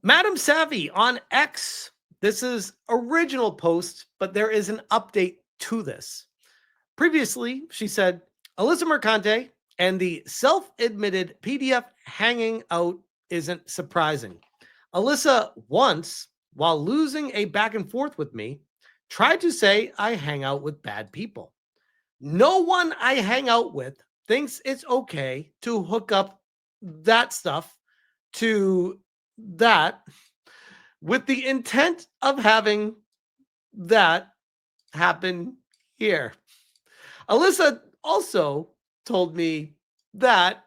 Madam Savvy on X. This is original post, but there is an update to this. Previously, she said, Alyssa Mercante and the self-admitted PDF hanging out isn't surprising. Alyssa once, while losing a back and forth with me, tried to say I hang out with bad people. No one I hang out with thinks it's okay to hook up that stuff to that with the intent of having that happen here. Alyssa also told me that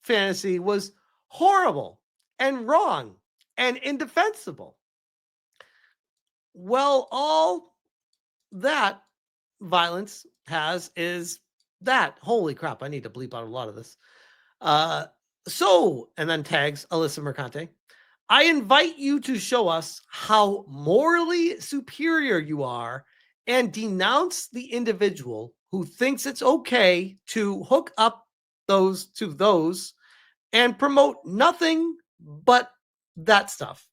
fantasy was horrible and wrong and indefensible. Well, all that violence has is that. Holy crap, I need to bleep out a lot of this. And then tags Alyssa Mercante. I invite you to show us how morally superior you are and denounce the individual who thinks it's okay to hook up those to those and promote nothing but that stuff.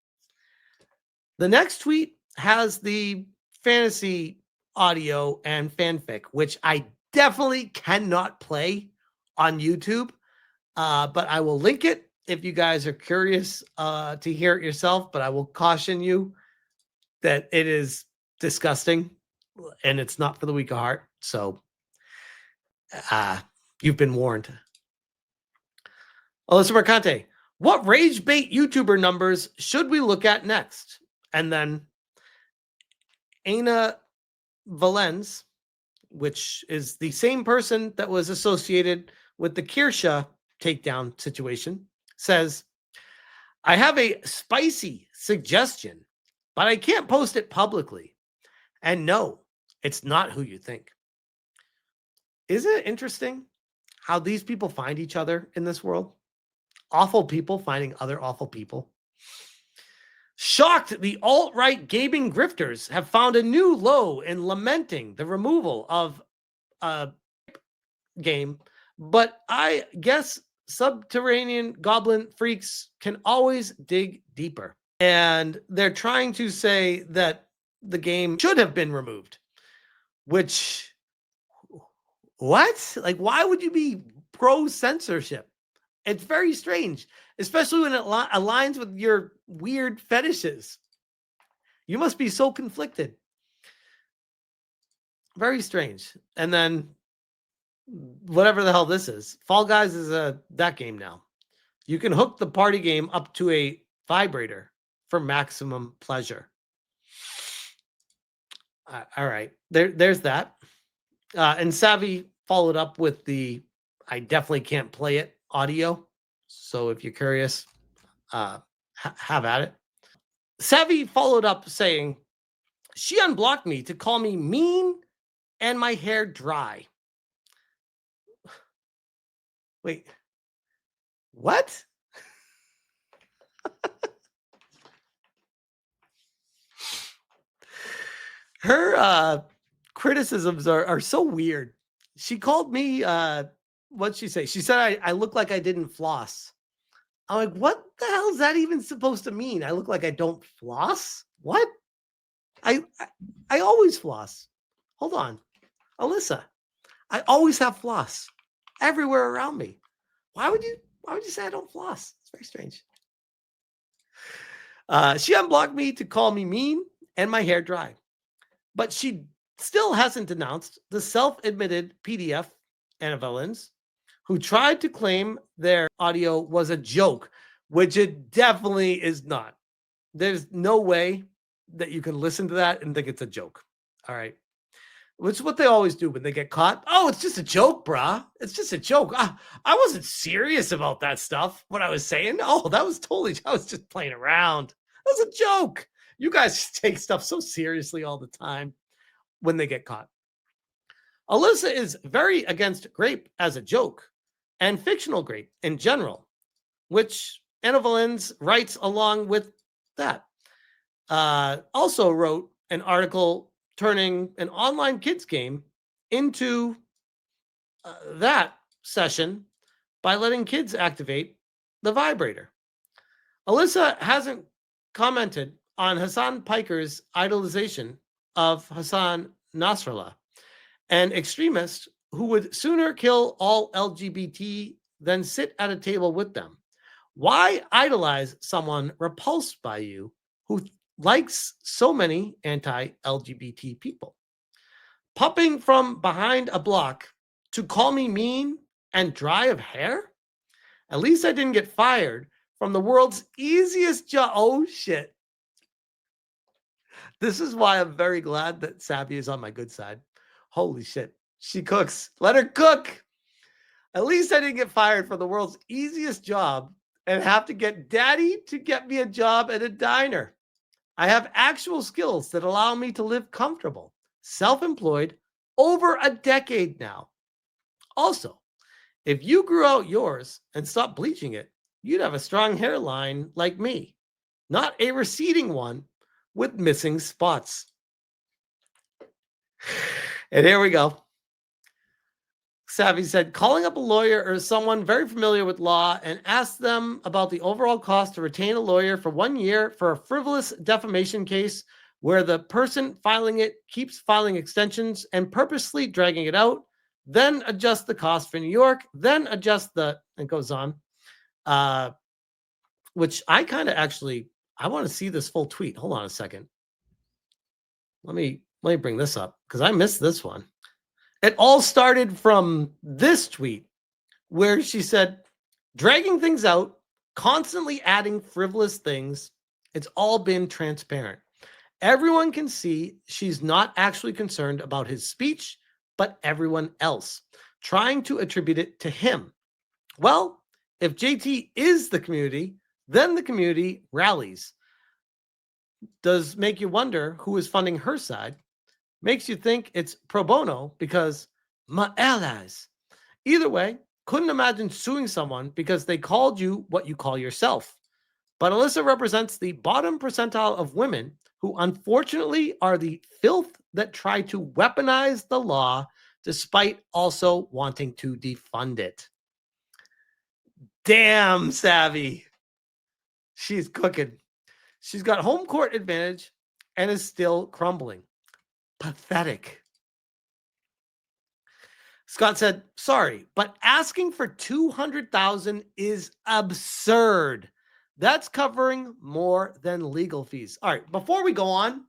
The next tweet has the fantasy audio and fanfic, which I definitely cannot play on YouTube, but I will link it if you guys are curious to hear it yourself. But I will caution you that it is disgusting and it's not for the weak of heart. So you've been warned. Alyssa Mercante, what rage bait YouTuber numbers should we look at next? And then Ana Valens, which is the same person that was associated with the Kirsha takedown situation, says, I have a spicy suggestion, but I can't post it publicly. And no, it's not who you think. Isn't it interesting how these people find each other in this world? Awful people finding other awful people. Shocked, the alt-right gaming grifters have found a new low in lamenting the removal of a game, but I guess subterranean goblin freaks can always dig deeper. And they're trying to say that the game should have been removed, which, what? Like, why would you be pro-censorship? It's very strange, especially when it aligns with your weird fetishes. You must be so conflicted. Very strange. And then whatever the hell this is, Fall Guys is that game now. You can hook the party game up to a vibrator for maximum pleasure. All right, there's that. And Savvy followed up with the I definitely can't play it audio. So if you're curious, have at it. Savvy followed up saying, she unblocked me to call me mean and my hair dry. Wait, what? Her criticisms are so weird. She called me, what'd she say? She said I look like I didn't floss. I'm like, what the hell is that even supposed to mean? I look like I don't floss? What? I always floss. Hold on. Alyssa, I always have floss everywhere around me. Why would you say I don't floss? It's very strange. She unblocked me to call me mean and my hair dry. But she still hasn't denounced the self-admitted PDF Ana Valens, who tried to claim their audio was a joke, which it definitely is not. There's no way that you can listen to that and think it's a joke. All right. Which is what they always do when they get caught. Oh, it's just a joke, brah. It's just a joke. I wasn't serious about that stuff, what I was saying. Oh, I was just playing around. That was a joke. You guys take stuff so seriously all the time when they get caught. Alyssa is very against grape as a joke and fictional grape in general, which Ana Valens writes along with that. Also wrote an article turning an online kids game into that session by letting kids activate the vibrator. Alyssa hasn't commented on Hassan Piker's idolization of Hassan Nasrallah, an extremist who would sooner kill all LGBT than sit at a table with them. Why idolize someone repulsed by you who likes so many anti-LGBT people? Popping from behind a block to call me mean and dry of hair? At least I didn't get fired from the world's easiest job. Oh, shit. This is why I'm very glad that Savvy is on my good side. Holy shit. She cooks. Let her cook. At least I didn't get fired from the world's easiest job and have to get daddy to get me a job at a diner. I have actual skills that allow me to live comfortable, self-employed, over a decade now. Also, if you grew out yours and stopped bleaching it, you'd have a strong hairline like me, not a receding one with missing spots. And here we go. Savvy said, calling up a lawyer or someone very familiar with law and ask them about the overall cost to retain a lawyer for 1 year for a frivolous defamation case where the person filing it keeps filing extensions and purposely dragging it out, then adjust the cost for New York, then adjust it goes on, which I kind of actually, I want to see this full tweet. Hold on a second. Let me bring this up because I missed this one. It all started from this tweet where she said, dragging things out, constantly adding frivolous things. It's all been transparent. Everyone can see she's not actually concerned about his speech, but everyone else, trying to attribute it to him. Well, if JT is the community, then the community rallies. Does make you wonder who is funding her side. Makes you think it's pro bono because my allies. Either way, couldn't imagine suing someone because they called you what you call yourself. But Alyssa represents the bottom percentile of women who unfortunately are the filth that try to weaponize the law despite also wanting to defund it. Damn, Savvy. She's cooking. She's got home court advantage and is still crumbling. Pathetic. Scott said, sorry, but asking for $200,000 is absurd. That's covering more than legal fees. All right, before we go on,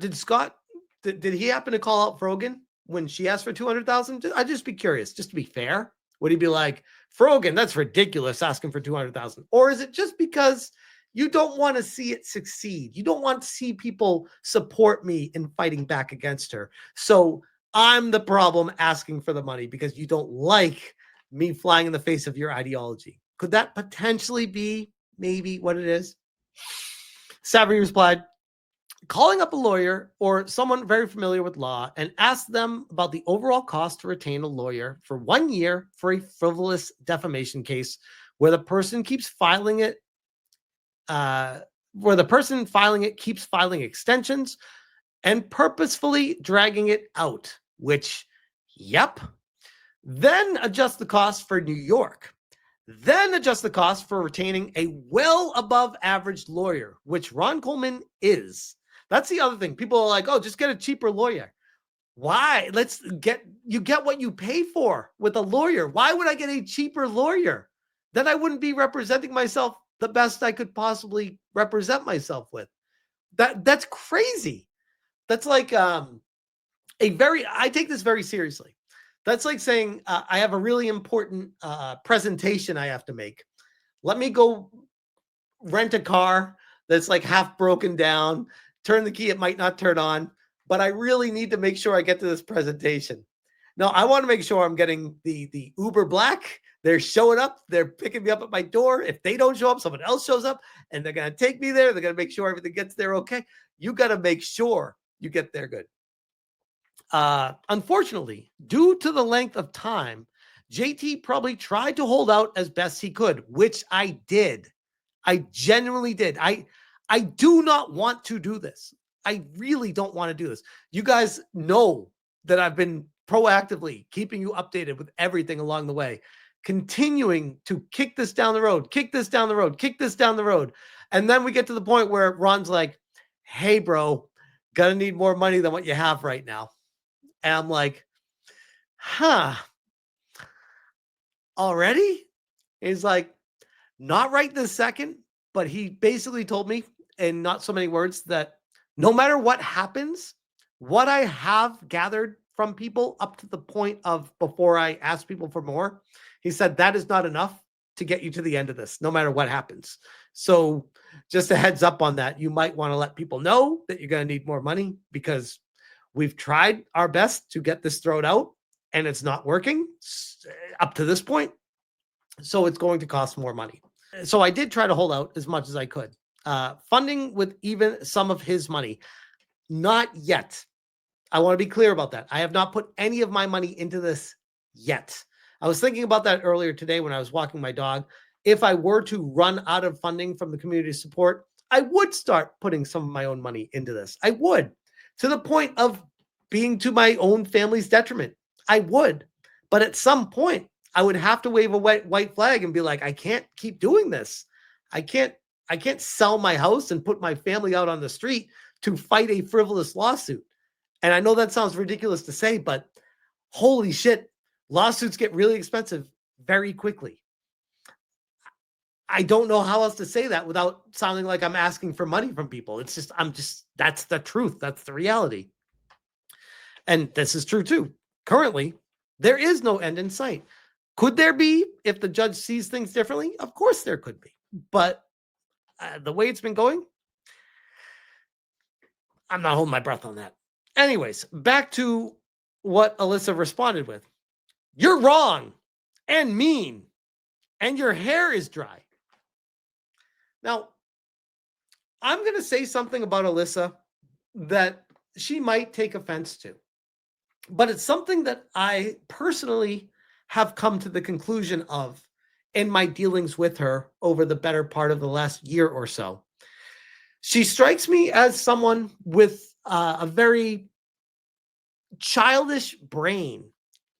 did Scott, did he happen to call out Frogan when she asked for $200,000? I'd just be curious, just to be fair. Would he be like, Frogan, that's ridiculous asking for $200,000? Or is it just because you don't want to see it succeed? You don't want to see people support me in fighting back against her. So I'm the problem asking for the money because you don't like me flying in the face of your ideology. Could that potentially be maybe what it is? Savvy replied, calling up a lawyer or someone very familiar with law and ask them about the overall cost to retain a lawyer for 1 year for a frivolous defamation case where the person keeps filing it, keeps filing extensions and purposefully dragging it out, which, yep. Then adjust the cost for New York. Then adjust the cost for retaining a well above average lawyer, which Ron Coleman is. That's the other thing. People are like, oh, just get a cheaper lawyer. Why? You get what you pay for with a lawyer. Why would I get a cheaper lawyer? Then I wouldn't be representing myself the best I could possibly represent myself with. That's crazy. That's like I take this very seriously. That's like saying I have a really important presentation I have to make. Let me go rent a car that's like half broken down, turn the key, it might not turn on, but I really need to make sure I get to this presentation. No, I want to make sure I'm getting the Uber Black. They're showing up. They're picking me up at my door. If they don't show up, someone else shows up, and they're going to take me there. They're going to make sure everything gets there okay. You got to make sure you get there good. Unfortunately, due to the length of time, JT probably tried to hold out as best he could, which I did. I genuinely did. I do not want to do this. I really don't want to do this. You guys know that I've been proactively keeping you updated with everything along the way, continuing to kick this down the road, kick this down the road, kick this down the road. And then we get to the point where Ron's like, hey, bro, gonna need more money than what you have right now. And I'm like, huh, already? He's like, not right this second, but he basically told me in not so many words that no matter what happens, what I have gathered from people up to the point of before I ask people for more, he said that is not enough to get you to the end of this, no matter what happens. So just a heads up on that. You might want to let people know that you're going to need more money because we've tried our best to get this thrown out and it's not working up to this point. So it's going to cost more money. So I did try to hold out as much as I could. Funding with even some of his money. Not yet. I want to be clear about that. I have not put any of my money into this yet. I was thinking about that earlier today when I was walking my dog. If I were to run out of funding from the community support, I would start putting some of my own money into this. I would, to the point of being to my own family's detriment. I would. But at some point, I would have to wave a white flag and be like, I can't keep doing this. I can't sell my house and put my family out on the street to fight a frivolous lawsuit. And I know that sounds ridiculous to say, but holy shit, lawsuits get really expensive very quickly. I don't know how else to say that without sounding like I'm asking for money from people. It's just, that's the truth. That's the reality. And this is true too. Currently, there is no end in sight. Could there be if the judge sees things differently? Of course there could be. But the way it's been going, I'm not holding my breath on that. Anyways, back to what Alyssa responded with. You're wrong and mean, and your hair is dry. Now, I'm going to say something about Alyssa that she might take offense to, but it's something that I personally have come to the conclusion of in my dealings with her over the better part of the last year or so. She strikes me as someone with a very childish brain.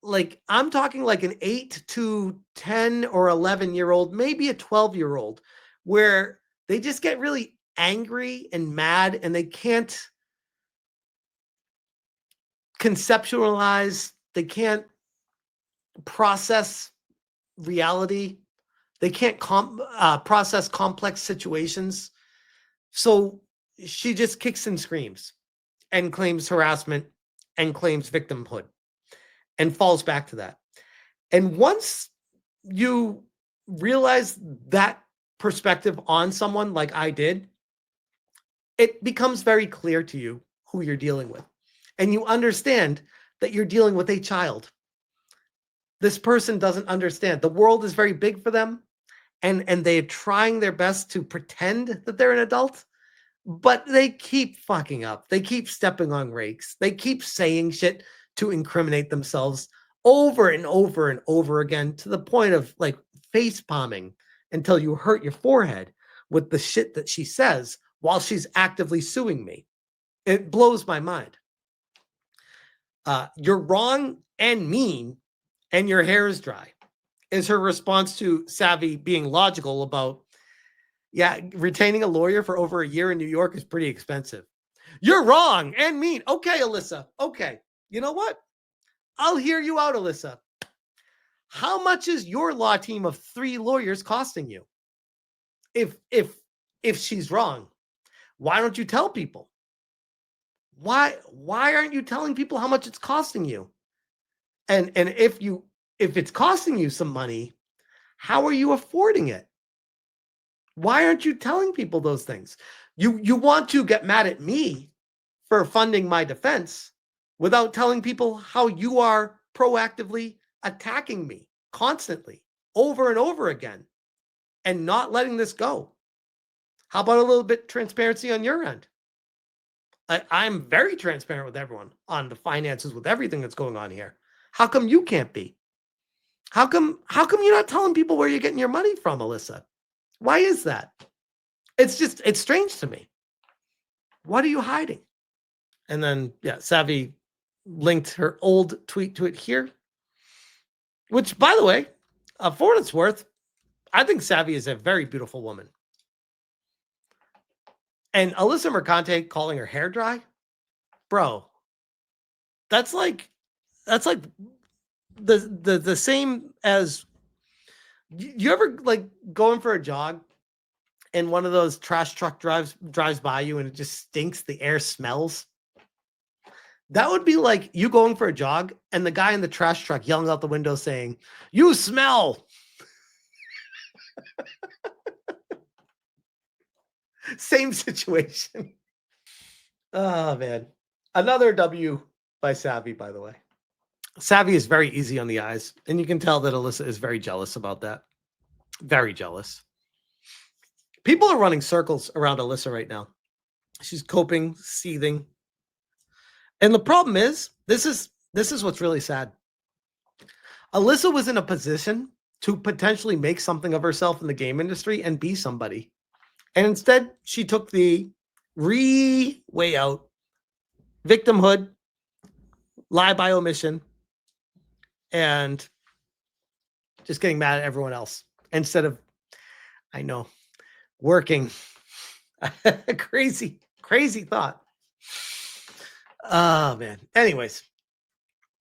Like I'm talking like an 8 to 10 or 11-year-old, maybe a 12-year-old, where they just get really angry and mad and they can't conceptualize, they can't process reality, they can't process complex situations. So she just kicks and screams and claims harassment and claims victimhood and falls back to that. And once you realize that perspective on someone like I did, it becomes very clear to you who you're dealing with. And you understand that you're dealing with a child. This person doesn't understand. The world is very big for them. And they're trying their best to pretend that they're an adult, but they keep fucking up. They keep stepping on rakes. They keep saying shit to incriminate themselves over and over and over again to the point of like face palming until you hurt your forehead with the shit that she says while she's actively suing me. It blows my mind. You're wrong and mean, and your hair is dry, is her response to Savvy being logical about, yeah, retaining a lawyer for over a year in New York is pretty expensive. You're wrong and mean. Okay, Alyssa. Okay. You know what? I'll hear you out, Alyssa. How much is your law team of 3 lawyers costing you? If she's wrong, why don't you tell people? Why aren't you telling people how much it's costing you? And if it's costing you some money, how are you affording it? Why aren't you telling people those things? You want to get mad at me for funding my defense without telling people how you are proactively attacking me constantly over and over again and not letting this go. How about a little bit transparency on your end? I'm very transparent with everyone on the finances, with everything that's going on here. How come you can't be? How come you're not telling people where you're getting your money from, Alyssa? Why is that? It's strange to me. What are you hiding? And then, yeah, Savvy linked her old tweet to it here, which, by the way, for what it's worth, I think Savvy is a very beautiful woman. And Alyssa Mercante calling her hair dry, bro. That's like the same as you ever like going for a jog and one of those trash truck drives by you and it just stinks, the air smells. That would be like you going for a jog and the guy in the trash truck yelling out the window saying, "You smell." Same situation. Oh man. Another W by Savvy, by the way. Savvy is very easy on the eyes, and you can tell that Alyssa is very jealous about that. Very jealous. People are running circles around Alyssa right now. She's coping, seething. And the problem is, this is what's really sad. Alyssa was in a position to potentially make something of herself in the game industry and be somebody. And instead, she took the way out, victimhood, lie by omission, and just getting mad at everyone else instead of, I know, working. Crazy thought. Oh, man. Anyways,